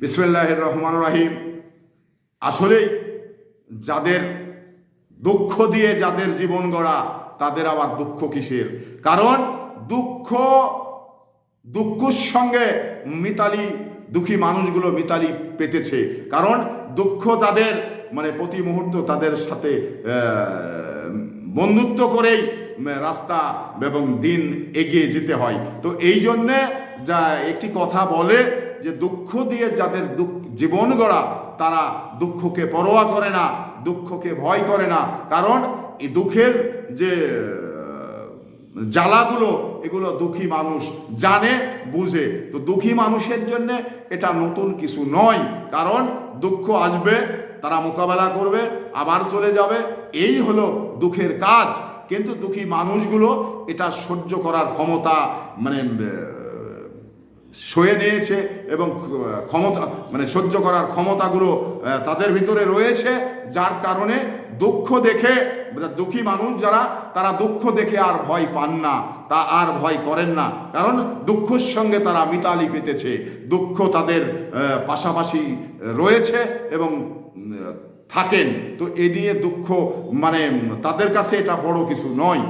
বিসমিল্লাহির রহমানির রহিম। আসলেই যাদের দুঃখ দিয়ে যাদের জীবন গড়া, তাদের আবার দুঃখ কিসের? কারণ দুঃখের সঙ্গে মিতালি, দুঃখী মানুষগুলো মিতালি পেতেছে। কারণ দুঃখ তাদের প্রতি মুহূর্ত তাদের সাথে বন্ধুত্ব করেই রাস্তা এবং দিন এগিয়ে যেতে হয়। তো এই জন্যে যা একটি কথা বলে যে দুঃখ দিয়ে যাদের জীবন গড়া, তারা দুঃখকে পরোয়া করে না, দুঃখকে ভয় করে না। কারণ এই দুঃখের যে জ্বালাগুলো, এগুলো দুঃখী মানুষ জানে, বুঝে। তো দুঃখী মানুষের জন্য এটা নতুন কিছু নয়। কারণ দুঃখ আসবে, তারা মোকাবেলা করবে, আবার চলে যাবে, এই হলো দুঃখের কাজ। কিন্তু দুঃখী মানুষগুলো এটা সহ্য করার ক্ষমতা সয়ে নিয়েছে এবং ক্ষমতা সহ্য করার ক্ষমতাগুলো তাদের ভিতরে রয়েছে। যার কারণে দুঃখ দেখে দুঃখী মানুষ যারা, তারা দুঃখ দেখে আর ভয় পান না, তা আর ভয় করেন না। কারণ দুঃখের সঙ্গে তারা মিতালি পেতেছে, দুঃখ তাদের পাশাপাশি রয়েছে এবং থাকেন। তো এ নিয়ে দুঃখ তাদের কাছে এটা বড় কিছু নয়।